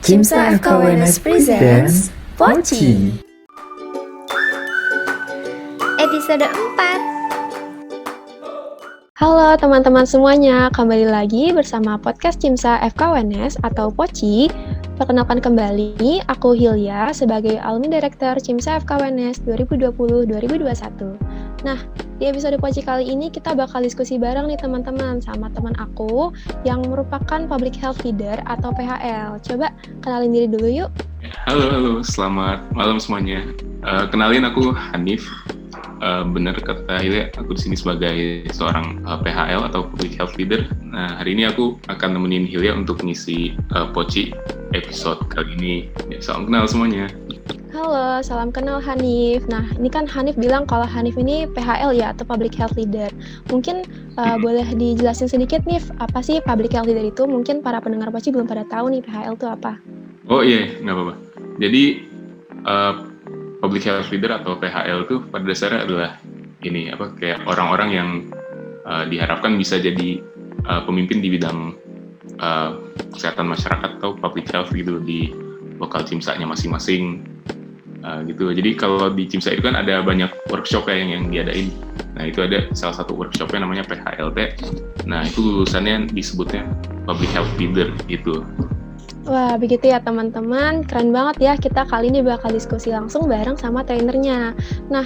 Cimsa FKWNS presents Poci. Episode 4. Halo teman-teman semuanya, kembali lagi bersama podcast Cimsa FKWNS atau Poci. Perkenalkan kembali, aku Hilya sebagai Alumni Director Cimsa FKWNS 2020-2021. Nah, di episode Poci kali ini kita bakal diskusi bareng nih teman-teman sama teman aku yang merupakan Public Health Leader atau PHL. Coba kenalin diri dulu yuk. Halo, selamat malam semuanya. Kenalin aku Hanif. Bener kata Hilya, aku di sini sebagai seorang PHL atau Public Health Leader. Nah, hari ini aku akan nemenin Hilya untuk ngisi Poci episode kali ini. Ya, salam kenal semuanya. Halo, salam kenal Hanif. Nah, ini kan Hanif bilang kalau Hanif ini PHL ya, atau Public Health Leader. Mungkin boleh dijelasin sedikit nih, apa sih Public Health Leader itu? Mungkin para pendengar Poci belum pada tahu nih PHL itu apa. Oh iya, nggak apa-apa. Jadi, Public Health Leader atau PHL itu pada dasarnya adalah ini, kayak orang-orang yang diharapkan bisa jadi pemimpin di bidang kesehatan masyarakat atau public health gitu di lokal Cimsa-nya masing-masing. Gitu. Jadi kalau di Cimsa itu kan ada banyak workshop yang diadain. Nah, itu ada salah satu workshopnya namanya PHLT. Nah, itu lulusannya disebutnya Public Health Leader gitu. Wah, begitu ya teman-teman. Keren banget ya, kita kali ini bakal diskusi langsung bareng sama trainernya. Nah,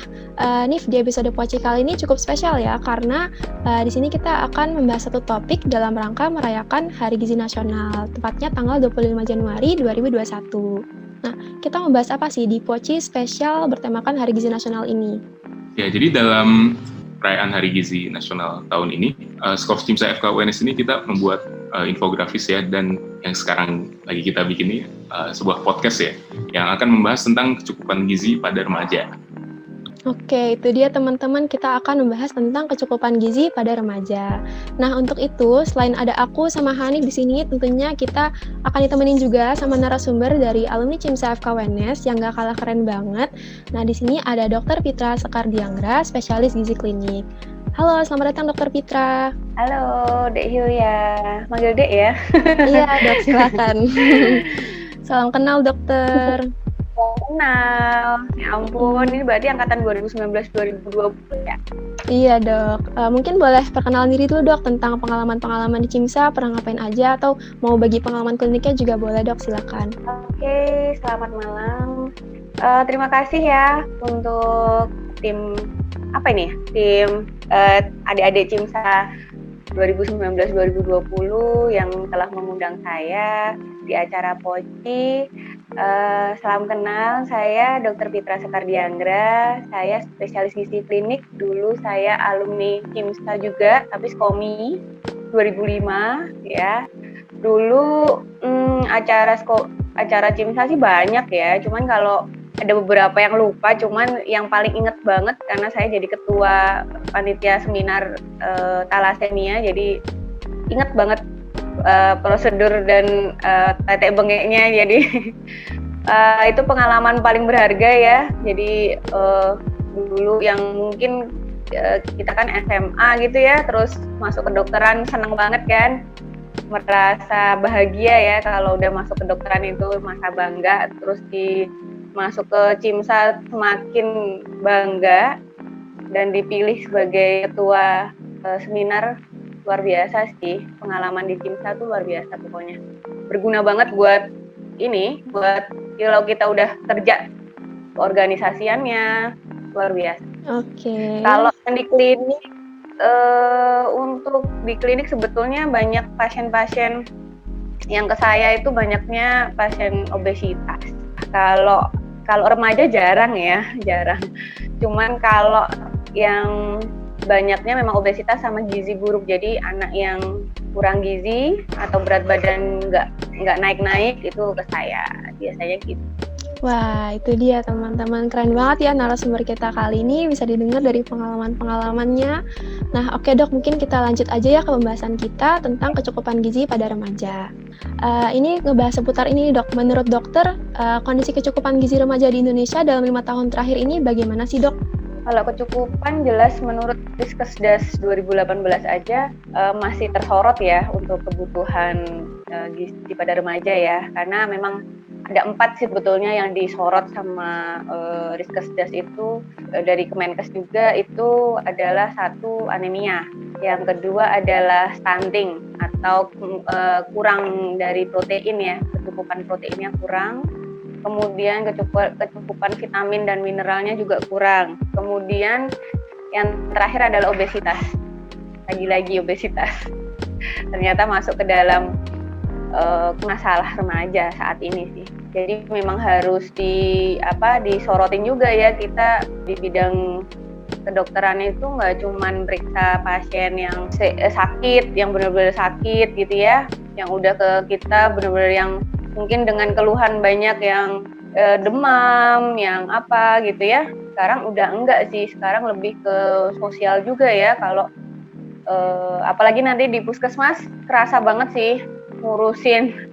Nif, di episode Poci kali ini cukup spesial ya, karena di sini kita akan membahas satu topik dalam rangka merayakan Hari Gizi Nasional, tepatnya tanggal 25 Januari 2021. Nah, kita membahas apa sih di Poci spesial bertemakan Hari Gizi Nasional ini? Ya, jadi dalam perayaan Hari Gizi Nasional tahun ini, Skors Cimsa FKWNS ini kita membuat infografis ya, dan yang sekarang lagi kita bikin ini sebuah podcast ya, yang akan membahas tentang kecukupan gizi pada remaja. Oke, itu dia teman-teman, kita akan membahas tentang kecukupan gizi pada remaja. Nah, untuk itu, selain ada aku sama Hanif di sini, tentunya kita akan ditemenin juga sama narasumber dari alumni Cimsa FKWNS yang gak kalah keren banget. Nah, di sini ada Dr. Pitra Sekardiangra, spesialis gizi klinik. Halo, selamat datang Dr. Pitra. Halo, Dek Hilya. Manggil Dek ya? Iya, Dok, silakan. Salam kenal, Dokter. Kenal. Ya ampun, ini berarti angkatan 2019-2020 ya? Iya, Dok. Mungkin boleh perkenalan diri dulu, Dok, tentang pengalaman-pengalaman di Cimsa, pernah ngapain aja, atau mau bagi pengalaman kliniknya juga boleh, Dok, silakan. Oke, selamat malam. Terima kasih ya untuk tim adik-adik Cimsa 2019-2020 yang telah mengundang saya di acara Poci. Salam kenal, saya Dr. Pitra Sekardiangra, saya spesialis gizi klinik. Dulu saya alumni Cimsa juga, tapi SKOMI 2005 ya. Dulu acara Cimsa sih banyak ya, cuman kalau ada beberapa yang lupa, cuman yang paling inget banget karena saya jadi ketua panitia seminar thalassemia, jadi inget banget prosedur dan tetek bengeknya, jadi itu pengalaman paling berharga ya. Jadi dulu yang mungkin kita kan SMA gitu ya, terus masuk kedokteran, seneng banget kan, merasa bahagia ya kalau udah masuk kedokteran, itu masa bangga. Terus masuk ke Cimsa semakin bangga dan dipilih sebagai ketua seminar. Luar biasa sih, pengalaman di Cimsa tuh luar biasa pokoknya. Berguna banget buat kalau kita udah kerja organisasiannya, luar biasa. Oke. Kalau di klinik, untuk di klinik sebetulnya banyak pasien-pasien yang ke saya itu banyaknya pasien obesitas. Kalau remaja jarang. Cuman kalau yang banyaknya memang obesitas sama gizi buruk. Jadi anak yang kurang gizi atau berat badan nggak naik-naik itu ke saya biasanya gitu. Wah, itu dia teman-teman, keren banget ya narasumber kita kali ini, bisa didengar dari pengalaman-pengalamannya. Nah, oke Dok, mungkin kita lanjut aja ya ke pembahasan kita tentang kecukupan gizi pada remaja. Ini ngebahas seputar ini Dok, menurut dokter, kondisi kecukupan gizi remaja di Indonesia dalam 5 tahun terakhir ini bagaimana sih Dok? Kalau kecukupan jelas menurut Riskesdas 2018 aja masih tersorot ya untuk kebutuhan gizi pada remaja ya, karena memang ada 4 sih sebetulnya yang disorot sama Riskesdas itu dari Kemenkes juga. Itu adalah 1 anemia, yang kedua adalah stunting atau kurang dari protein ya, kecukupan proteinnya kurang. Kemudian kecukupan vitamin dan mineralnya juga kurang. Kemudian yang terakhir adalah obesitas. Lagi-lagi obesitas. Ternyata masuk ke dalam masalah remaja saat ini sih. Jadi memang harus disorotin juga ya, kita di bidang kedokteran itu nggak cuman periksa pasien yang sakit, yang benar-benar sakit gitu ya, yang udah ke kita benar-benar yang mungkin dengan keluhan banyak yang demam, yang apa gitu ya. Sekarang udah enggak sih, sekarang lebih ke sosial juga ya. Kalau apalagi nanti di puskesmas kerasa banget sih ngurusin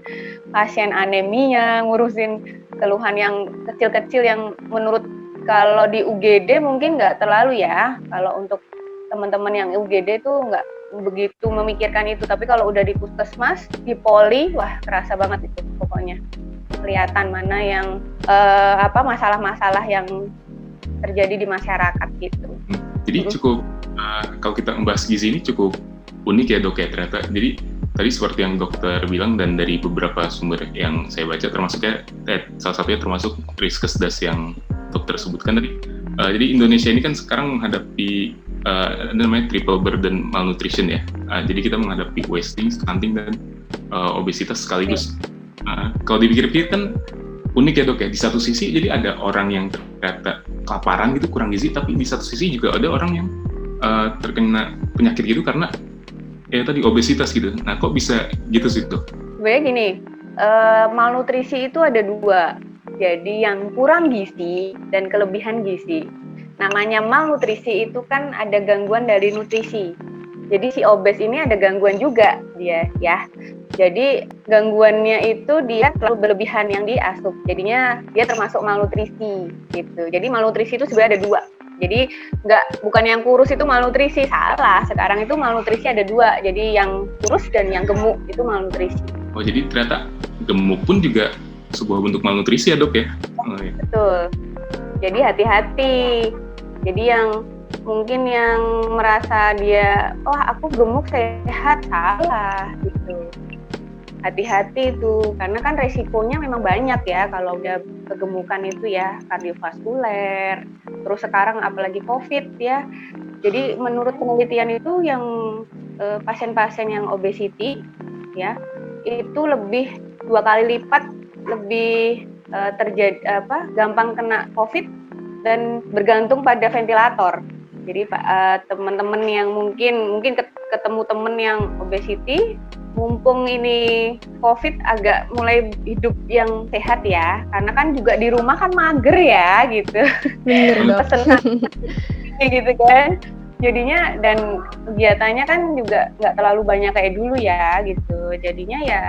pasien anemia, ngurusin keluhan yang kecil-kecil yang menurut kalau di UGD mungkin nggak terlalu ya. Kalau untuk teman-teman yang UGD tuh nggak begitu memikirkan itu, tapi kalau udah di puskesmas, di poli, wah kerasa banget itu pokoknya. Kelihatan mana yang masalah-masalah yang terjadi di masyarakat gitu. Jadi cukup kalau kita membahas gizi ini cukup unik ya Dok ya ternyata. Jadi tadi seperti yang dokter bilang dan dari beberapa sumber yang saya baca termasuknya salah satunya termasuk Riskesdas yang dokter sebutkan tadi. Jadi Indonesia ini kan sekarang menghadapi namanya triple burden malnutrition ya. Jadi kita menghadapi wasting, stunting dan obesitas sekaligus. Kalau dipikir-pikir kan unik ya Dok ya. Di satu sisi jadi ada orang yang ternyata kelaparan gitu, kurang gizi, tapi di satu sisi juga ada orang yang terkena penyakit gitu karena ya tadi obesitas gitu. Nah kok bisa gitu sih Dok? Sebenarnya gini, malnutrisi itu ada 2. Jadi yang kurang gizi dan kelebihan gizi. Namanya malnutrisi itu kan ada gangguan dari nutrisi. Jadi si obes ini ada gangguan juga dia ya. Jadi gangguannya itu dia terlalu berlebihan yang diasup. Jadinya dia termasuk malnutrisi gitu. Jadi malnutrisi itu sebenarnya ada 2. Jadi bukan yang kurus itu malnutrisi, salah. Sekarang itu malnutrisi ada 2. Jadi yang kurus dan yang gemuk itu malnutrisi. Oh jadi ternyata gemuk pun juga sebuah bentuk malnutrisi ya Dok ya? Oh, ya. Betul. Jadi hati-hati. Jadi yang mungkin yang merasa dia, aku gemuk sehat, salah gitu. Hati-hati itu, karena kan resikonya memang banyak ya kalau udah kegemukan itu ya, kardiovaskuler, terus sekarang apalagi COVID ya. Jadi menurut penelitian itu yang pasien-pasien yang obesity ya, itu lebih 2 kali lipat lebih gampang kena COVID dan bergantung pada ventilator. Jadi teman-teman yang mungkin ketemu teman yang obesity, mumpung ini COVID agak mulai hidup yang sehat ya, karena kan juga di rumah kan mager ya gitu. Bener Dok. Pesenan gitu kan. Jadinya dan kegiatannya kan juga nggak terlalu banyak kayak dulu ya gitu. Jadinya ya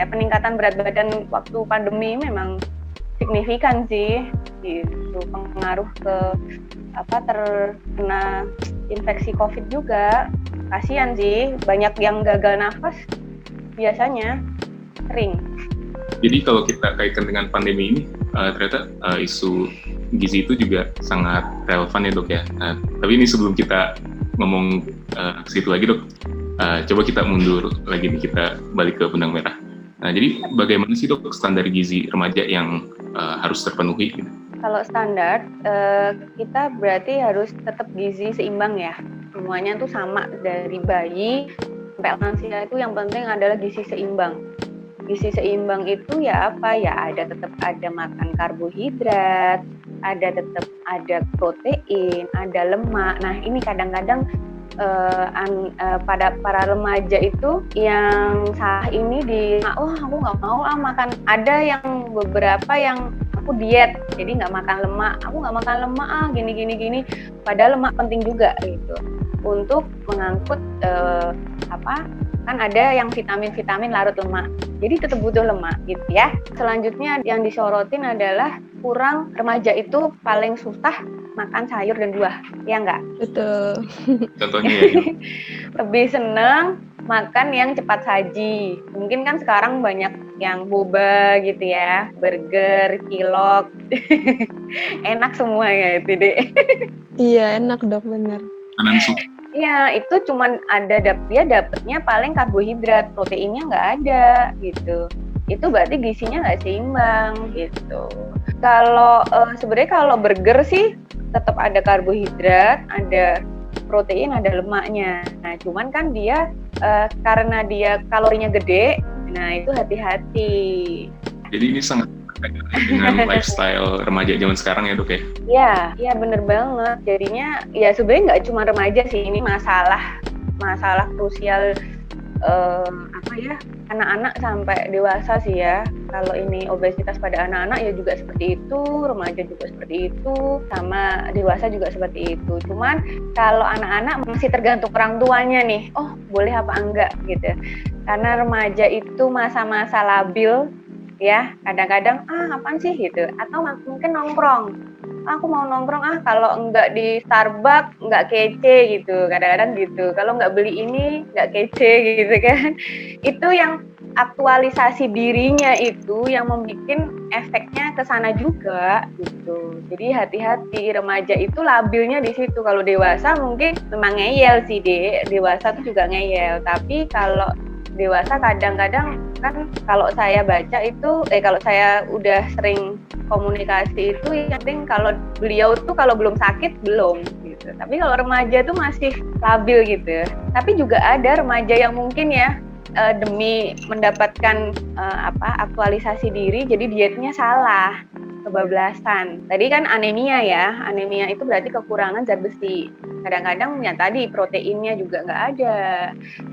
peningkatan berat badan waktu pandemi memang signifikan sih gitu, pengaruh ke terkena infeksi COVID juga. Kasihan sih, banyak yang gagal nafas biasanya sering. Jadi kalau kita kaitkan dengan pandemi ini, ternyata isu gizi itu juga sangat relevan ya Dok ya. Tapi ini sebelum kita ngomong ke situ lagi Dok, coba kita mundur lagi nih, kita balik ke benang merah. Nah jadi bagaimana sih Dok standar gizi remaja yang harus terpenuhi gitu? Kalau standar, kita berarti harus tetap gizi seimbang ya. Semuanya tuh sama, dari bayi sampai lansia itu yang penting adalah gizi seimbang. Gizi seimbang itu ya apa ya, tetap ada makan karbohidrat, tetap ada protein, ada lemak. Nah ini kadang-kadang pada para remaja itu yang salah ini aku nggak mau makan. Ada yang beberapa yang aku diet, jadi nggak makan lemak. Aku nggak makan lemak gini. Padahal lemak penting juga gitu untuk mengangkut kan ada yang vitamin larut lemak. Jadi tetap butuh lemak gitu ya. Selanjutnya yang disorotin adalah kurang, remaja itu paling susah makan sayur dan buah, ya nggak? Betul. Contohnya ya. Lebih seneng makan yang cepat saji. Mungkin kan sekarang banyak yang boba gitu ya, burger, cilok, enak semua ya itu deh. Iya, enak dok, bener. Makanan sup. Iya, itu cuman dia dapetnya paling karbohidrat, proteinnya nggak ada gitu. Itu berarti gizinya nggak seimbang gitu. Kalau sebenarnya kalau burger sih tetap ada karbohidrat, ada protein, ada lemaknya. Nah, cuman kan dia karena dia kalorinya gede, nah itu hati-hati. Jadi ini sangat terkait dengan lifestyle remaja zaman sekarang ya dok ya? Iya bener banget. Jadinya ya sebenarnya nggak cuma remaja sih, ini masalah krusial anak-anak sampai dewasa sih ya. Kalau ini obesitas pada anak-anak ya juga seperti itu, remaja juga seperti itu, sama dewasa juga seperti itu. Cuman kalau anak-anak masih tergantung orang tuanya nih, oh boleh apa enggak gitu. Karena remaja itu masa-masa labil ya, kadang-kadang apaan sih gitu, atau mungkin nongkrong, aku mau nongkrong kalau enggak di Starbucks enggak kece gitu, kadang-kadang gitu, kalau enggak beli ini enggak kece gitu kan. Itu yang aktualisasi dirinya itu yang membuat efeknya ke sana juga gitu. Jadi hati-hati, remaja itu labilnya di situ. Kalau dewasa mungkin memang ngeyel sih dewasa tuh juga ngeyel, tapi kalau dewasa kadang-kadang kan kalau saya baca itu kalau saya udah sering komunikasi itu yang penting kalau beliau tuh kalau belum sakit belum gitu. Tapi kalau remaja tuh masih labil gitu. Tapi juga ada remaja yang mungkin ya demi mendapatkan aktualisasi diri jadi dietnya salah, kebablasan. Tadi kan anemia ya, anemia itu berarti kekurangan zat besi. Kadang-kadang ya tadi proteinnya juga nggak ada.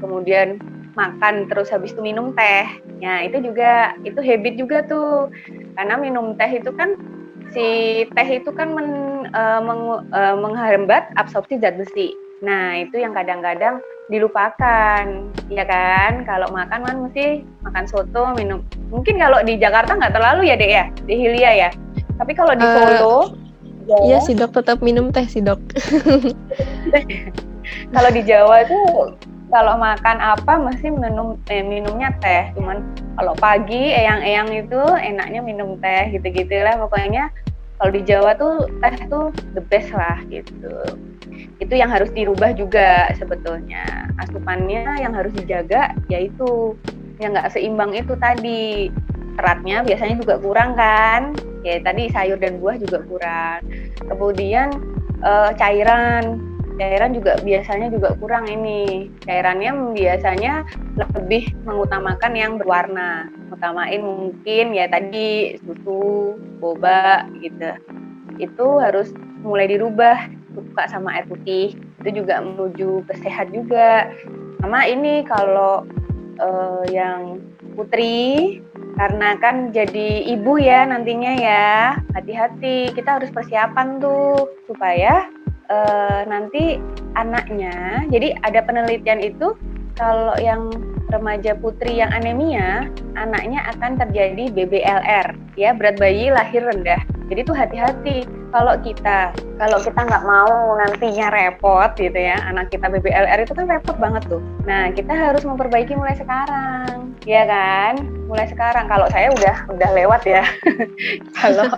Kemudian makan terus habis itu minum teh. Ya itu habit juga tuh. Karena minum teh itu kan si teh itu kan menghambat absorpsi zat besi. Nah, itu yang kadang-kadang dilupakan. Ya kan? Kalau makan kan mesti makan soto, minum. Mungkin kalau di Jakarta nggak terlalu ya, Dek ya, di Hilya ya. Tapi kalau di Solo iya sih dok, tetap minum teh sih dok. Kalau di Jawa itu kalau makan apa mesti minumnya teh. Cuman kalau pagi eyang-eyang itu enaknya minum teh gitu-gitulah. Pokoknya kalau di Jawa tuh teh tuh the best lah gitu. Itu yang harus dirubah juga sebetulnya. Asupannya yang harus dijaga yaitu yang nggak seimbang itu tadi. Seratnya biasanya juga kurang kan. Ya tadi sayur dan buah juga kurang. Kemudian cairan juga biasanya juga kurang ini. Cairannya biasanya lebih mengutamakan yang berwarna. Utamain mungkin ya tadi susu, boba gitu. Itu harus mulai dirubah, suka sama air putih. Itu juga menuju ke sehat juga. Sama ini kalau yang putri, karena kan jadi ibu ya nantinya ya, hati-hati. Kita harus persiapan tuh supaya nanti anaknya, jadi ada penelitian itu kalau yang remaja putri yang anemia, anaknya akan terjadi BBLR, ya berat bayi lahir rendah. Jadi tuh hati-hati kalau kita nggak mau nantinya repot gitu ya, anak kita BBLR itu kan repot banget tuh. Nah kita harus memperbaiki mulai sekarang, ya kan? Mulai sekarang. Kalau saya udah lewat ya. Kalau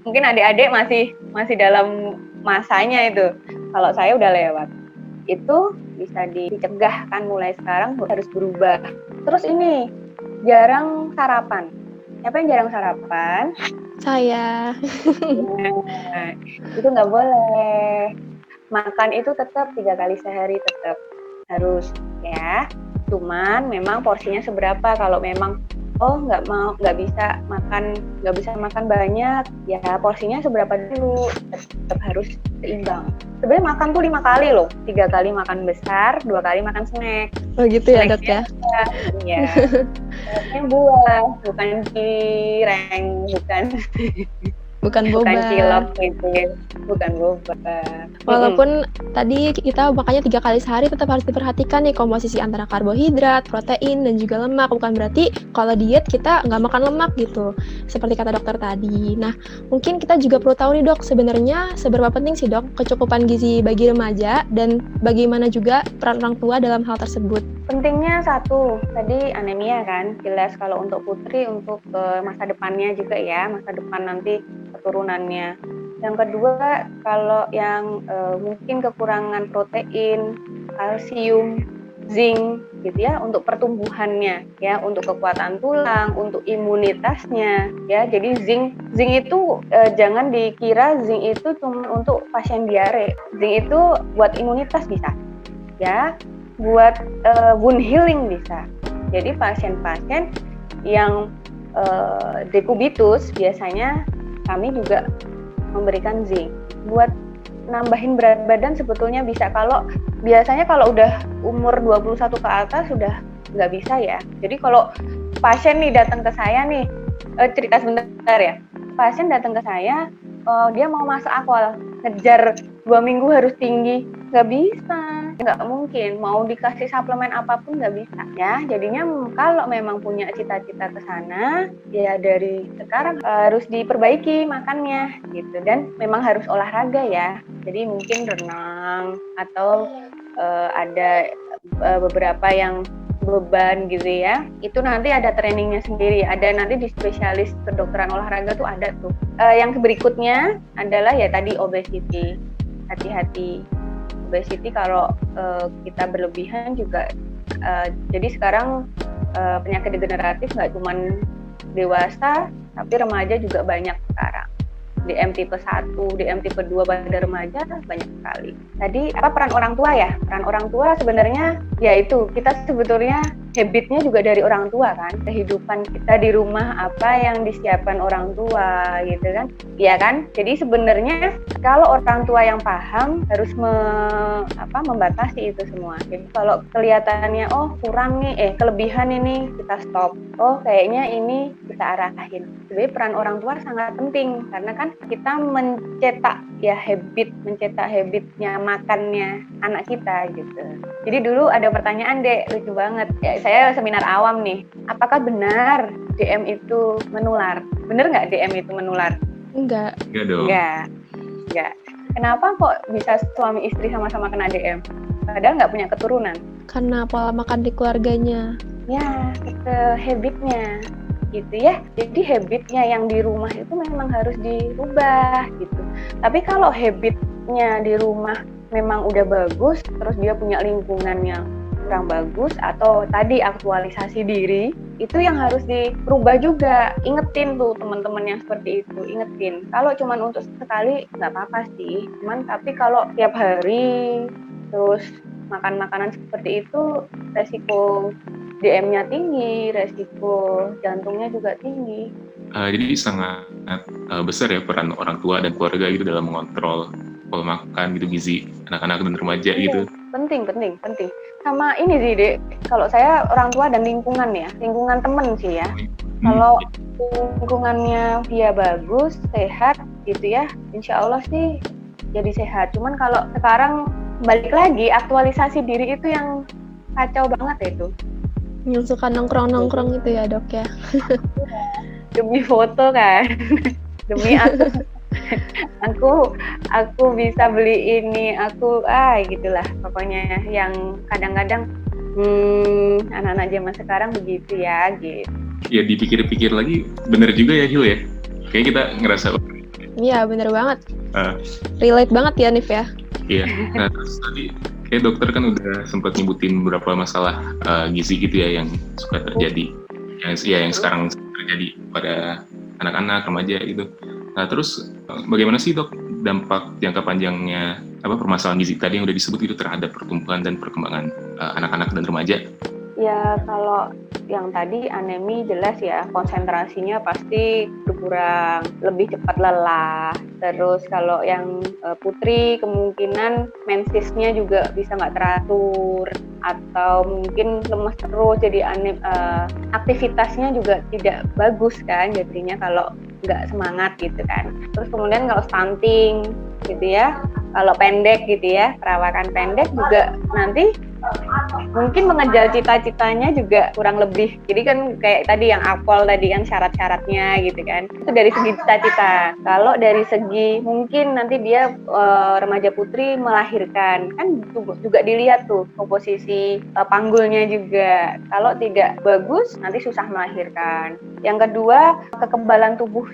mungkin adik-adik masih dalam masanya itu. Kalau saya udah lewat. Itu bisa dicegah kan mulai sekarang harus berubah. Terus ini jarang sarapan. Siapa yang jarang sarapan? Saya. Nah, itu nggak boleh. Makan itu tetap 3 kali sehari tetap harus ya. Cuman memang porsinya seberapa. Kalau memang nggak bisa makan banyak ya porsinya seberapa dulu, tetap harus seimbang. Sebenarnya makan tuh 5 kali loh, 3 kali makan besar, 2 kali makan snack. Oh gitu ya dok ya? Iya. Snacknya buah, bukan cireng, bukan Bukan boba. bukan cilok gitu. bukan boba. Walaupun tadi kita makannya 3 kali sehari, tetap harus diperhatikan nih komposisi antara karbohidrat, protein, dan juga lemak. Bukan berarti kalau diet kita nggak makan lemak gitu, seperti kata dokter tadi. Nah, mungkin kita juga perlu tahu nih dok, sebenarnya seberapa penting sih dok kecukupan gizi bagi remaja, dan bagaimana juga peran orang tua dalam hal tersebut. Pentingnya satu, tadi anemia kan, jelas kalau untuk putri, untuk masa depannya juga ya, masa depan nanti keturunannya. Yang kedua, kalau yang mungkin kekurangan protein, kalsium, zinc gitu ya, untuk pertumbuhannya ya, untuk kekuatan tulang, untuk imunitasnya ya. Jadi zinc itu jangan dikira zinc itu cuma untuk pasien diare. Zinc itu buat imunitas bisa ya, buat wound healing bisa. Jadi pasien-pasien yang dekubitus biasanya kami juga memberikan zinc buat nambahin berat badan. Sebetulnya bisa, kalau biasanya kalau udah umur 21 ke atas sudah nggak bisa ya. Jadi kalau pasien nih datang ke saya nih, cerita sebentar ya, pasien datang ke saya, dia mau masuk awal, ngejar 2 minggu harus tinggi, nggak bisa, nggak mungkin. Mau dikasih suplemen apapun nggak bisa ya. Jadinya kalau memang punya cita-cita ke sana, ya dari sekarang harus diperbaiki makannya gitu. Dan memang harus olahraga ya. Jadi mungkin renang atau ada beberapa yang beban gitu ya, itu nanti ada trainingnya sendiri, ada nanti di spesialis kedokteran olahraga tuh ada tuh. Yang berikutnya adalah ya tadi obesity, hati-hati obesity kalau kita berlebihan juga. Jadi sekarang penyakit degeneratif nggak cuma dewasa, tapi remaja juga banyak sekarang. DM tipe 1, DM tipe 2 pada remaja banyak sekali. Tadi apa peran orang tua ya? Peran orang tua sebenarnya yaitu kita sebetulnya habitnya juga dari orang tua kan. Kehidupan kita di rumah apa yang disiapkan orang tua gitu kan. Iya kan? Jadi sebenarnya kalau orang tua yang paham harus membatasi itu semua. Jadi kalau kelihatannya oh kurang nih, kelebihan ini kita stop. Oh kayaknya ini kita arahin. Jadi peran orang tua sangat penting karena kan kita mencetak habitnya makannya anak kita gitu. Jadi dulu ada pertanyaan Dek, lucu banget ya, saya seminar awam nih, apakah benar DM itu menular? Bener nggak DM itu menular? Enggak. Enggak. Kenapa kok bisa suami istri sama-sama kena DM? Padahal nggak punya keturunan. Karena pola makan di keluarganya. Ya, itu habitnya gitu ya. Jadi habitnya yang di rumah itu memang harus dirubah gitu. Tapi kalau habitnya di rumah memang udah bagus, terus dia punya lingkungan yang kurang bagus atau tadi aktualisasi diri, itu yang harus dirubah juga. Ingetin tuh teman-teman yang seperti itu, ingetin. Kalau cuman untuk sekali nggak apa-apa sih, tapi kalau tiap hari terus makan makanan seperti itu, resiko DM-nya tinggi, resiko jantungnya juga tinggi. Jadi sangat besar ya peran orang tua dan keluarga gitu dalam mengontrol pola makan gitu, gizi anak-anak dan remaja gitu. Penting. Sama ini sih Dek, kalau saya orang tua dan lingkungan ya, lingkungan temen sih ya. Kalau lingkungannya dia bagus, sehat gitu ya, insya Allah sih jadi sehat. Cuman kalau sekarang balik lagi aktualisasi diri itu yang kacau banget itu. Yang suka nongkrong-nongkrong itu ya dok ya. Demi foto kan, demi aku bisa beli ini, gitulah pokoknya yang kadang-kadang anak-anak zaman sekarang begitu ya gitu. Ya dipikir-pikir lagi bener juga ya Hil ya, kayak kita ngerasa Iya bener banget, relate banget ya Nif ya. Iya, nah terus tadi kayak dokter kan udah sempat nyebutin beberapa masalah gizi gitu ya yang suka terjadi, yang sekarang terjadi pada anak-anak remaja gitu. Nah terus bagaimana sih dok dampak jangka panjangnya permasalahan gizi tadi yang udah disebut itu terhadap pertumbuhan dan perkembangan anak-anak dan remaja? Ya kalau yang tadi anemi jelas ya, konsentrasinya pasti berkurang, lebih cepat lelah. Terus kalau yang putri kemungkinan mensisnya juga bisa nggak teratur, atau mungkin lemas terus, jadi aktivitasnya juga tidak bagus kan jadinya kalau nggak semangat gitu kan. Terus kemudian kalau stunting gitu ya. Kalau pendek gitu ya, perawakan pendek juga nanti mungkin mengejar cita-citanya juga kurang lebih. Jadi kan kayak tadi yang Apol tadi kan syarat-syaratnya gitu kan. Itu dari segi cita-cita. Kalau dari segi mungkin nanti dia remaja putri melahirkan, kan juga dilihat tuh komposisi panggulnya juga. Kalau tidak bagus nanti susah melahirkan. Yang kedua, kekebalan tubuh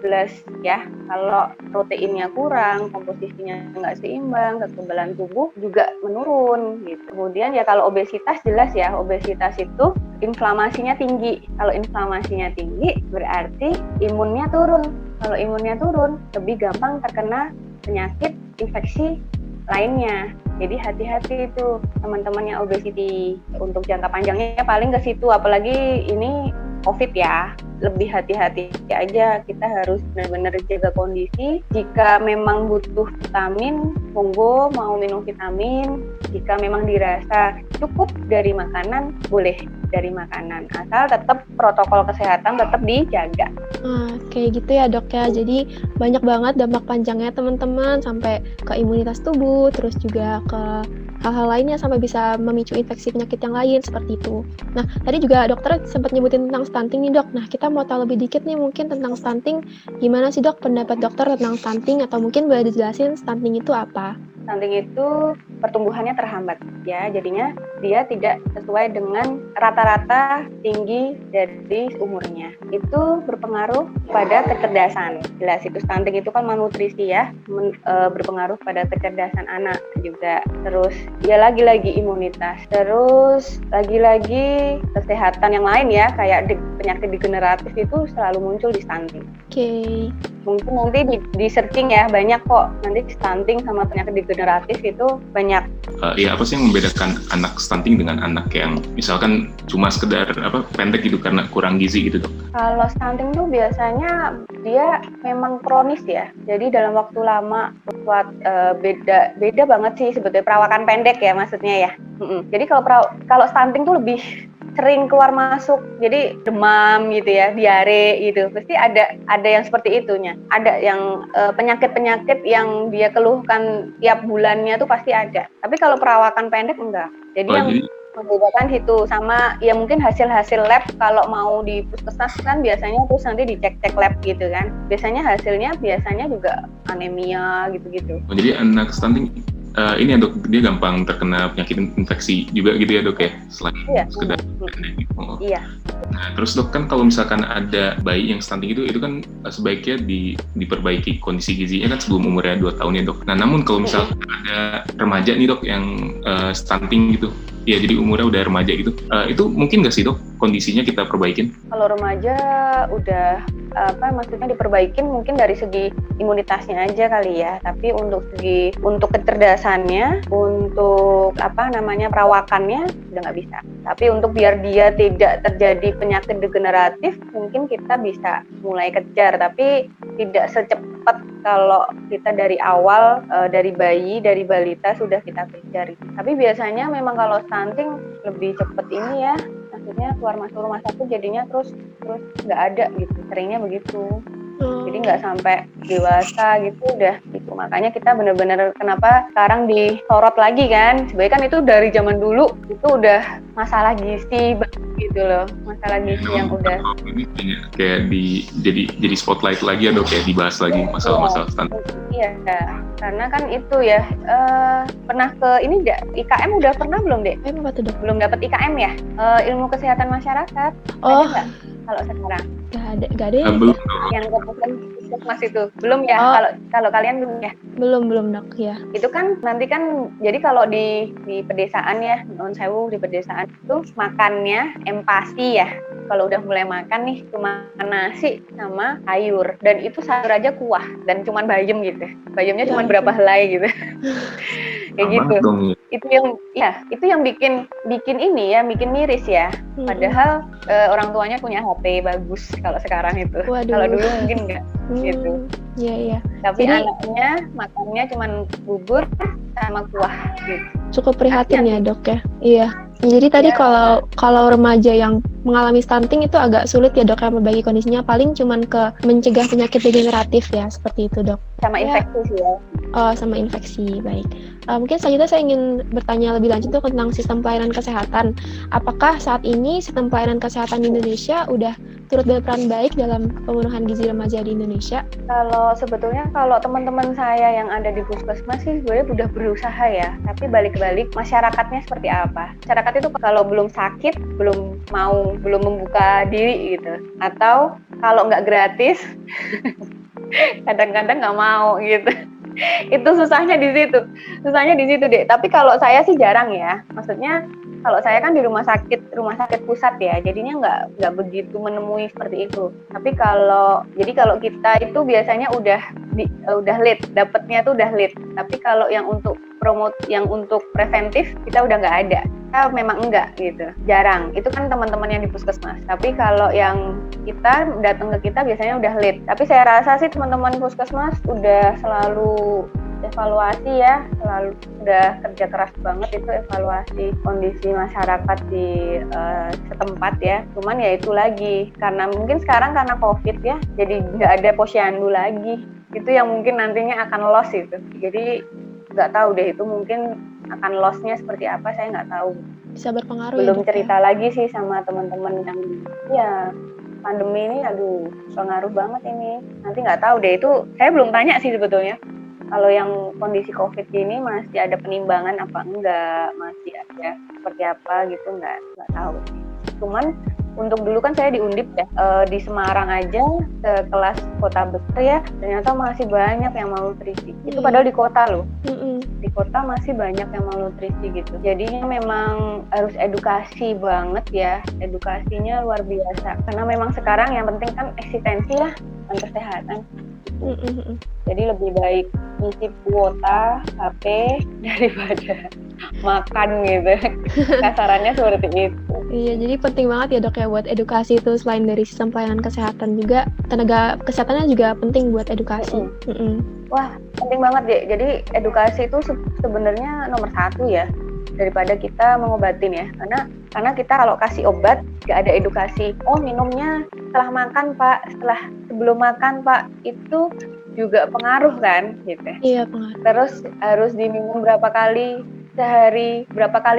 jelas ya. Kalau proteinnya kurang, komposisinya nggak seimbang, kekebalan tubuh juga menurun gitu. Kemudian ya kalau obesitas jelas ya, obesitas itu inflamasinya tinggi. Kalau inflamasinya tinggi berarti imunnya turun. Kalau imunnya turun lebih gampang terkena penyakit infeksi lainnya. Jadi hati-hati itu teman-teman yang obesity. Untuk jangka panjangnya paling ke situ, apalagi ini COVID ya. Lebih hati-hati aja, kita harus benar-benar jaga kondisi. Jika memang butuh vitamin, monggo mau minum vitamin. Jika memang dirasa cukup dari makanan, boleh dari makanan. Asal tetap protokol kesehatan tetap dijaga. Kayak gitu ya dok ya, jadi banyak banget dampak panjangnya teman-teman, sampai ke imunitas tubuh, terus juga ke hal-hal lainnya sampai bisa memicu infeksi penyakit yang lain seperti itu. Nah, tadi juga dokter sempat nyebutin tentang stunting nih dok. Nah, kita mau tahu lebih dikit nih mungkin tentang stunting. Gimana sih dok pendapat dokter tentang stunting, atau mungkin boleh dijelasin stunting itu apa? Stunting itu pertumbuhannya terhambat ya, jadinya dia tidak sesuai dengan rata-rata tinggi dari umurnya. Itu berpengaruh pada kecerdasan. Jelas itu stunting itu kan malnutrisi ya, berpengaruh pada kecerdasan anak juga. Terus ya lagi-lagi imunitas. Terus lagi-lagi kesehatan yang lain ya, kayak penyakit degeneratif itu selalu muncul di stunting. Oke. Mungkin nanti di searching ya, banyak kok nanti stunting sama penyakit degeneratif itu banyak. Ya apa sih yang membedakan anak stunting dengan anak yang misalkan cuma sekedar pendek gitu karena kurang gizi gitu dok? Kalau stunting tuh biasanya dia memang kronis ya, jadi dalam waktu lama beda banget sih sebetulnya perawakan pendek ya maksudnya ya. Jadi kalau stunting tuh lebih sering keluar masuk, jadi demam gitu ya, diare gitu, pasti ada yang seperti itunya. Ada yang penyakit-penyakit yang dia keluhkan tiap bulannya tuh pasti ada. Tapi kalau perawakan pendek enggak. Jadi membedakan itu sama ya mungkin hasil-hasil lab. Kalau mau di puskesmas kan biasanya terus nanti dicek-cek lab gitu kan. Biasanya hasilnya juga anemia gitu-gitu. Jadi anak stunting ini ya dok, dia gampang terkena penyakit infeksi juga gitu ya dok ya, selain sekedar pendek gitu. Iya. Nah terus dok, kan kalau misalkan ada bayi yang stunting itu kan sebaiknya diperbaiki kondisi gizinya kan sebelum umurnya 2 tahun ya dok. Nah namun kalau misalkan ada remaja nih dok yang stunting gitu, ya jadi umurnya udah remaja gitu, itu mungkin nggak sih dok kondisinya kita perbaikin? Kalau remaja udah maksudnya diperbaikin mungkin dari segi imunitasnya aja kali ya, tapi untuk kecerdasannya, untuk perawakannya udah nggak bisa. Tapi untuk biar dia tidak terjadi penyakit degeneratif mungkin kita bisa mulai kejar, tapi tidak secepat kalau kita dari awal dari bayi, dari balita sudah kita kejar. Tapi biasanya memang kalau stunting lebih cepat ini ya, maksudnya keluar masuk rumah sakit jadinya terus nggak ada gitu, seringnya begitu. Jadi nggak sampai dewasa gitu udah gitu. Makanya kita benar-benar kenapa sekarang disorot lagi kan, sebenarnya kan itu dari zaman dulu itu udah masalah gizi gitu loh, masalah gizi yang udah ini kayak jadi spotlight lagi ya dok, kayak dibahas lagi masalah stunting. Iya, karena kan itu ya pernah ke ini IKM udah pernah belum dek? Apa tuh dok? Belum dapat IKM ya, ilmu kesehatan masyarakat. Oh. Ada nggak kalau sekarang? Gak ada ya? Belum. Yang puskesmas itu belum ya? Kalau kalian belum ya? Belum dok ya. Itu kan nanti kan jadi kalau di pedesaan ya, non sewu di pedesaan itu makannya empasi ya. Kalau udah mulai makan nih cuma nasi sama sayur, dan itu sayur aja kuah dan cuman bayam gitu. Bayamnya cuma berapa helai gitu. Kayak gitu. Itu yang bikin ini ya, bikin miris ya. Padahal orang tuanya punya HP bagus kalau sekarang itu. Waduh. Kalau dulu mungkin enggak gitu. Iya. Tapi Jadi, anaknya makannya cuma bubur sama kuah gitu. Cukup prihatin ya dok ya. Iya. Jadi tadi kalau remaja yang mengalami stunting itu agak sulit ya dok ya memperbaiki kondisinya, paling cuman ke mencegah penyakit degeneratif ya, seperti itu dok. Sama infeksi sih ya. sama infeksi. Baik. Mungkin selanjutnya saya ingin bertanya lebih lanjut tuh tentang sistem pelayanan kesehatan. Apakah saat ini sistem pelayanan kesehatan di Indonesia udah turut berperan baik dalam pemenuhan gizi remaja di Indonesia? Sebetulnya kalau teman-teman saya yang ada di puskesmas sih sebenarnya udah berusaha ya, tapi balik-balik masyarakatnya seperti apa? Masyarakat itu kalau belum sakit, belum membuka diri gitu, atau kalau nggak gratis, kadang-kadang nggak mau gitu. Itu susahnya di situ deh. Tapi kalau saya sih jarang ya, maksudnya kalau saya kan di rumah sakit pusat ya, jadinya nggak begitu menemui seperti itu. Tapi kalau kita itu biasanya udah late, dapatnya tuh udah late. Tapi kalau yang untuk yang untuk preventif kita udah nggak ada. Kita memang enggak gitu, jarang. Itu kan teman-teman yang di puskesmas. Tapi kalau yang kita datang ke kita biasanya udah late. Tapi saya rasa sih teman-teman puskesmas udah selalu evaluasi ya, selalu udah kerja keras banget itu evaluasi kondisi masyarakat di setempat ya. Cuman ya itu lagi, karena mungkin sekarang karena COVID ya, jadi nggak ada posyandu lagi. Itu yang mungkin nantinya akan loss itu. Jadi nggak tahu deh itu mungkin akan loss-nya seperti apa, saya nggak tahu. Bisa berpengaruh. Belum cerita lagi sih sama teman-teman yang ya pandemi ini, aduh pengaruh banget ini. Nanti nggak tahu deh, itu saya belum tanya sih sebetulnya. Kalau yang kondisi COVID ini masih ada penimbangan apa enggak, masih ada seperti apa gitu, nggak tahu. Cuman untuk dulu kan saya di Undip ya, di Semarang aja kelas kota besar ya, ternyata masih banyak yang malnutrisi. Itu padahal di kota loh. Di kota masih banyak yang malnutrisi gitu. Jadinya memang harus edukasi banget ya, edukasinya luar biasa. Karena memang sekarang yang penting kan eksistensi lah, kesehatan. Jadi lebih baik ngisi kuota HP daripada makan gitu. Kasarannya seperti itu. Iya, jadi penting banget ya dok ya buat edukasi itu. Selain dari sistem pelayanan kesehatan juga, tenaga kesehatannya juga penting buat edukasi. Wah, penting banget deh. Jadi edukasi itu sebenarnya nomor 1 ya, daripada kita mengobatin ya. Karena kita kalau kasih obat gak ada edukasi. Oh, minumnya setelah makan Pak, sebelum makan Pak, itu juga pengaruh kan gitu. Iya, pengaruh. Terus harus diminum berapa kali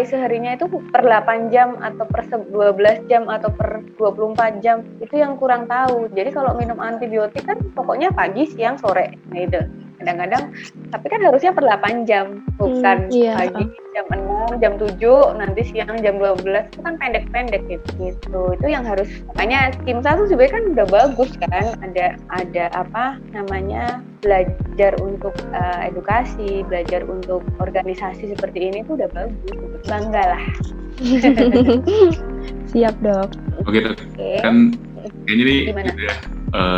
seharinya itu per 8 jam atau per 12 jam atau per 24 jam, itu yang kurang tahu. Jadi kalau minum antibiotik kan pokoknya pagi, siang, sore, nah itu kadang-kadang, tapi kan harusnya per 8 jam, bukan pagi jam 6, jam 7, nanti siang jam 12, itu kan pendek-pendek gitu. Itu yang harus, makanya Kimsa tuh sebenarnya kan udah bagus kan, ada apa namanya, belajar untuk edukasi, belajar untuk organisasi seperti ini tuh udah bagus, bangga lah. Siap dok. Oke dok, kan kayaknya nih udah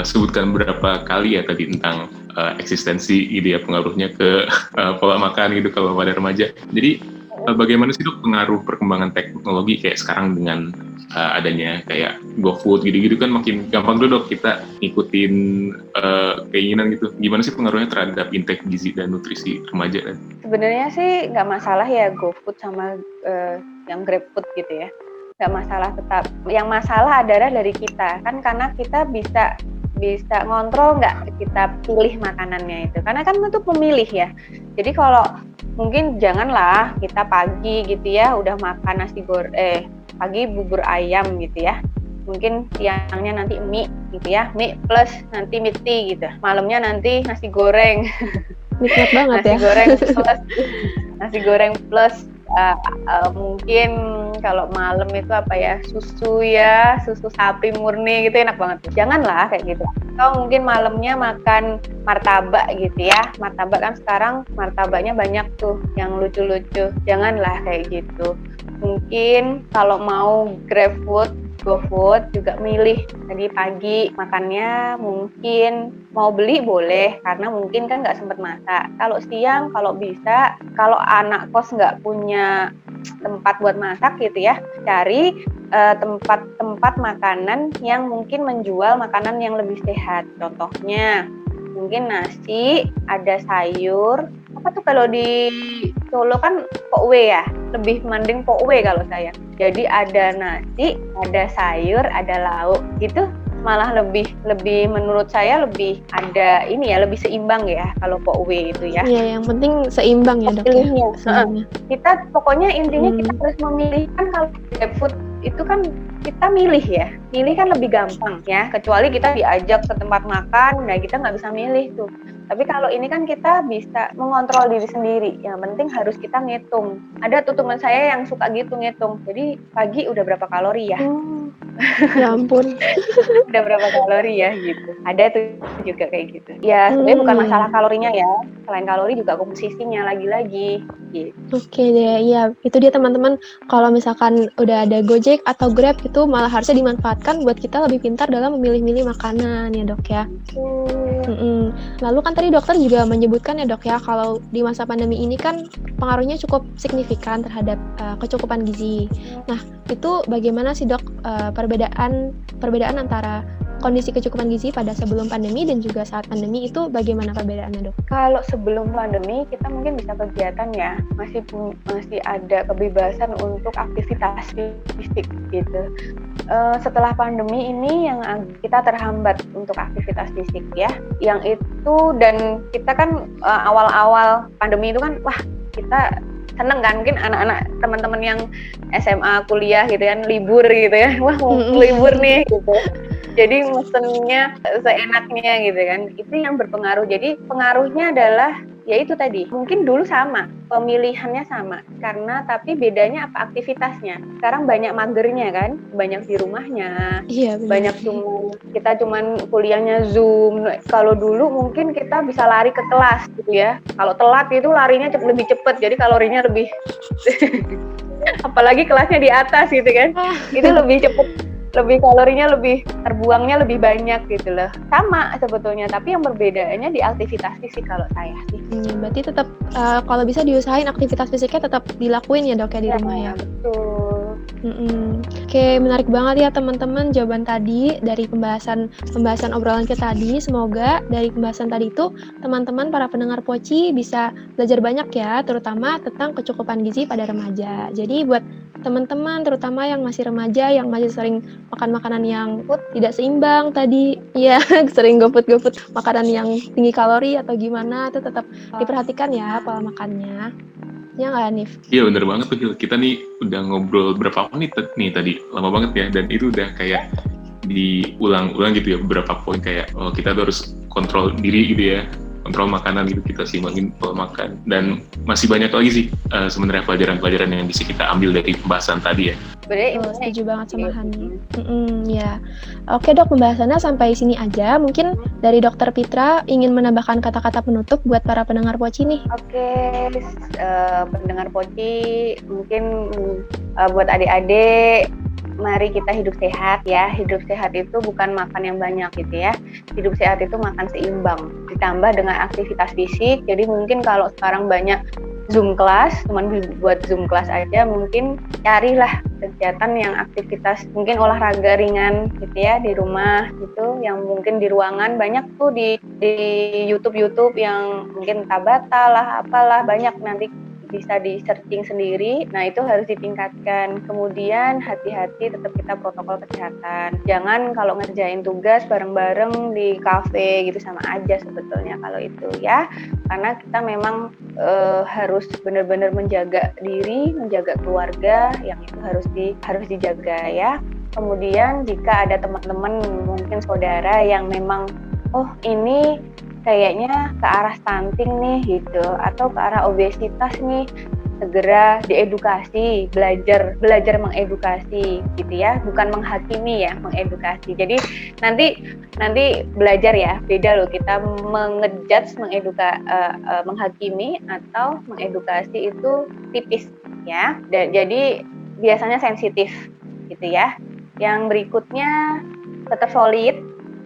sebutkan berapa kali ya tadi tentang eksistensi ide pengaruhnya ke pola makan gitu kalau pada remaja. Jadi bagaimana sih dok pengaruh perkembangan teknologi kayak sekarang dengan adanya kayak GoFood gitu-gitu kan makin gampang tuh dok kita ngikutin keinginan gitu. Gimana sih pengaruhnya terhadap intake gizi dan nutrisi remaja kan? Sebenarnya sih nggak masalah ya GoFood sama yang GrabFood gitu ya. Nggak masalah tetap. Yang masalah adalah dari kita kan, karena kita bisa ngontrol nggak kita pilih makanannya itu, karena kan itu pemilih ya. Jadi kalau mungkin janganlah kita pagi gitu ya udah makan nasi goreng, pagi bubur ayam gitu ya, mungkin siangnya nanti mie gitu ya, mie plus nanti mie tea gitu, malamnya nanti nasi goreng. Nikmat banget nasi goreng plus mungkin kalau malam itu apa ya, susu sapi murni gitu, enak banget. Janganlah kayak gitu. Atau mungkin malamnya makan martabak gitu ya. Martabak kan sekarang martabaknya banyak tuh yang lucu-lucu. Janganlah kayak gitu. Mungkin kalau mau GrabFood, GoFood juga milih. Jadi pagi makannya mungkin mau beli boleh, karena mungkin kan nggak sempat masak. Kalau siang, kalau bisa, kalau anak kos nggak punya tempat buat masak gitu ya, cari tempat makanan yang mungkin menjual makanan yang lebih sehat. Contohnya mungkin nasi, ada sayur. Apa tuh kalau di Solo kan pokwe ya, lebih mending pokwe kalau saya. Jadi ada nasi, ada sayur, ada lauk gitu. malah lebih menurut saya lebih ada ini ya, lebih seimbang ya kalau POW itu ya. Iya, yang penting seimbang ya dok ya. Pilihnya. Sebenarnya. Kita pokoknya intinya kita harus memilih, kan kalau GrabFood itu kan kita milih ya, milih kan lebih gampang ya, kecuali kita diajak ke tempat makan, nah kita nggak bisa milih tuh. Tapi kalau ini kan kita bisa mengontrol diri sendiri, yang penting harus kita ngitung. Ada tuh teman saya yang suka gitu ngitung, jadi pagi udah berapa kalori ya, Ya ampun. udah berapa kalori ya gitu. Ada tuh juga kayak gitu. Ya sebenarnya bukan masalah kalorinya ya, selain kalori juga komposisinya lagi-lagi gitu. Oke deh, ya itu dia teman-teman. Kalau misalkan udah ada Gojek atau Grab itu malah harusnya dimanfaatkan buat kita lebih pintar dalam memilih-milih makanan ya dok ya. Lalu kan tadi dokter juga menyebutkan ya dok ya, kalau di masa pandemi ini kan pengaruhnya cukup signifikan terhadap kecukupan gizi. Nah itu bagaimana sih dok perbedaan antara kondisi kecukupan gizi pada sebelum pandemi dan juga saat pandemi itu bagaimana perbedaannya dok? Kalau sebelum pandemi kita mungkin bisa kegiatan ya, masih ada kebebasan untuk aktivitas fisik gitu. Setelah pandemi ini yang kita terhambat untuk aktivitas fisik ya, yang itu, dan kita kan awal-awal pandemi itu kan wah kita seneng kan, mungkin anak-anak teman-teman yang SMA kuliah gitu kan libur gitu ya, wah mau libur nih gitu. Jadi mesennya seenaknya gitu kan, itu yang berpengaruh. Jadi pengaruhnya adalah ya itu tadi, mungkin dulu sama, pemilihannya sama, karena tapi bedanya apa, aktivitasnya. Sekarang banyak magernya kan, banyak di rumahnya, banyak kita cuman kuliahnya Zoom. Kalau dulu mungkin kita bisa lari ke kelas gitu ya, kalau telat itu larinya lebih cepat, jadi kalorinya lebih apalagi kelasnya di atas gitu kan, itu lebih cepat, lebih kalorinya lebih terbuangnya lebih banyak gitu loh. Sama sebetulnya, tapi yang perbedaannya di aktivitas fisik kalau saya sih. Berarti tetap kalau bisa diusahain aktivitas fisiknya tetap dilakuin ya dok ya di rumah ya. Betul. Oke, menarik banget ya teman-teman jawaban tadi dari pembahasan obrolan kita tadi. Semoga dari pembahasan tadi itu teman-teman para pendengar Poci bisa belajar banyak ya, terutama tentang kecukupan gizi pada remaja. Jadi buat teman-teman terutama yang masih remaja, yang masih sering makan makanan yang tidak seimbang tadi, ya sering goput makanan yang tinggi kalori atau gimana, itu tetap diperhatikan ya pola makannya. Ya nggak, Nif? Iya bener banget tuh, kita nih udah ngobrol berapa menit nih tadi, lama banget ya, dan itu udah kayak diulang-ulang gitu ya, beberapa poin kayak kita tuh harus kontrol diri gitu ya, kontrol makanan gitu, kita seimbangin pola makan, dan masih banyak lagi sih sebenarnya pelajaran-pelajaran yang bisa kita ambil dari pembahasan tadi ya. Setuju banget sama Hani. Ya. Oke dok, pembahasannya sampai sini aja. Mungkin dari Dokter Pitra ingin menambahkan kata-kata penutup buat para pendengar Poci nih. Oke, pendengar Poci, mungkin buat adik-adik, mari kita hidup sehat ya. Hidup sehat itu bukan makan yang banyak gitu ya. Hidup sehat itu makan seimbang, ditambah dengan aktivitas fisik. Jadi mungkin kalau sekarang banyak Zoom class, cuman buat Zoom class aja, mungkin carilah kegiatan yang aktivitas mungkin olahraga ringan gitu ya di rumah gitu, yang mungkin di ruangan banyak tuh di YouTube yang mungkin Tabata lah apalah, banyak, nanti bisa di searching sendiri. Nah itu harus ditingkatkan. Kemudian hati-hati, tetap kita protokol kesehatan. Jangan kalau ngerjain tugas bareng-bareng di kafe gitu, sama aja sebetulnya kalau itu ya. Karena kita memang harus benar-benar menjaga diri, menjaga keluarga, yang itu harus dijaga ya. Kemudian jika ada teman-teman, mungkin saudara yang memang ini kayaknya ke arah stunting nih gitu, atau ke arah obesitas nih, segera diedukasi, belajar mengedukasi gitu ya, bukan menghakimi ya, mengedukasi. Jadi nanti belajar ya, beda loh kita mengejudge, menghakimi atau mengedukasi itu tipis ya. Jadi biasanya sensitif gitu ya. Yang berikutnya tetap solid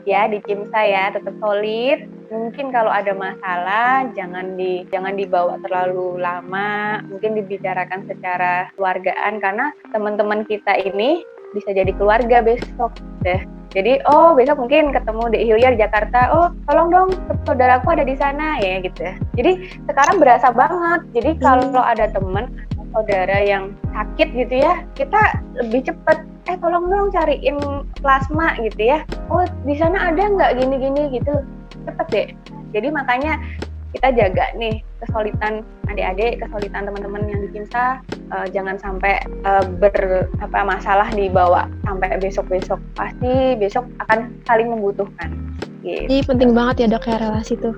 ya, di tim saya tetap solid. Mungkin kalau ada masalah jangan dibawa terlalu lama, mungkin dibicarakan secara keluargaan, karena teman-teman kita ini bisa jadi keluarga besok deh. Jadi besok mungkin ketemu di Hilya di Jakarta, tolong dong saudaraku ada di sana ya gitu. Jadi sekarang berasa banget. Jadi kalau ada teman saudara yang sakit gitu ya, kita lebih cepat tolong dong cariin plasma gitu ya. Oh di sana ada nggak gini-gini gitu, cepet deh. Jadi makanya kita jaga nih kesulitan adik-adik, kesulitan teman-teman yang di Kinsa, jangan sampai masalah dibawa sampai besok-besok. Pasti besok akan saling membutuhkan. Gitu. Jadi penting banget ya dok ya relasi tuh.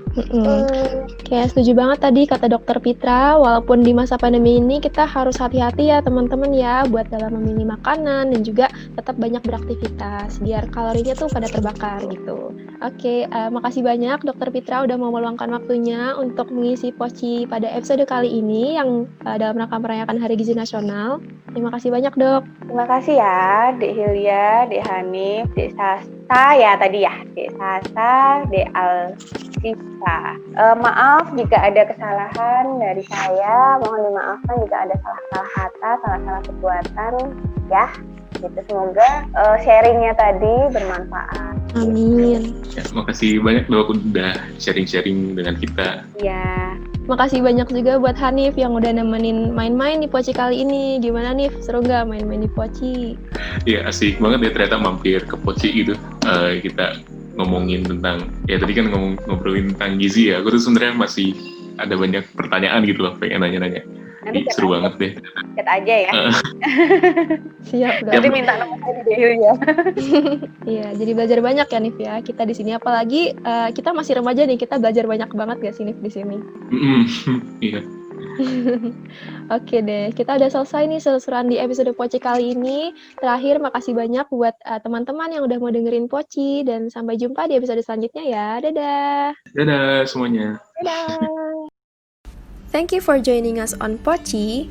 Kayak setuju banget tadi kata dokter Pitra, walaupun di masa pandemi ini kita harus hati-hati ya teman-teman ya buat dalam memilih makanan dan juga tetap banyak beraktivitas biar kalorinya tuh pada terbakar gitu. Oke, makasih banyak dokter Pitra udah mau meluangkan waktunya untuk mengisi Poci pada episode kali ini yang dalam rangka merayakan Hari Gizi Nasional. Terima kasih banyak dok. Terima kasih ya Dek Hilya, Dek Hanif, Dek Sasa ya tadi ya, Dek Sasa, Dek Alsisa. Maaf jika ada kesalahan dari saya, mohon dimaafkan jika ada salah-salah kata, salah-salah perbuatan ya. Gitu, semoga sharingnya tadi bermanfaat. Amin. Ya, makasih banyak dok udah sharing-sharing dengan kita. Ya. Makasih banyak juga buat Hanif yang udah nemenin main-main di Poci kali ini. Gimana Nif? Seru nggak main-main di Poci? Ya asik banget ya ternyata mampir ke Poci gitu. Kita ngomongin tentang, ya tadi kan ngobrolin tentang gizi ya. Aku tuh sebenarnya masih ada banyak pertanyaan gitu loh, pengen nanya-nanya. Nanti Seru banget deh. Chat aja ya. Siap dok. Nanti minta nomor saya Dek Hilya. Iya, jadi belajar banyak ya Nif ya. Kita di sini apalagi kita masih remaja nih, kita belajar banyak banget gak sih Nif di sini? Iya. Oke deh, kita udah selesai nih seluruhan di episode Poci kali ini. Terakhir, makasih banyak buat teman-teman yang udah mau dengerin Poci dan sampai jumpa di episode selanjutnya ya. Dadah. Dadah semuanya. Dadah. Thank you for joining us on Poci.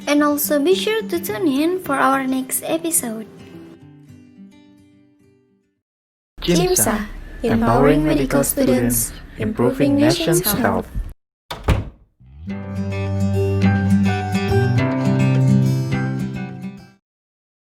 And also be sure to tune in for our next episode. KIMSA, empowering medical students, improving nation's health.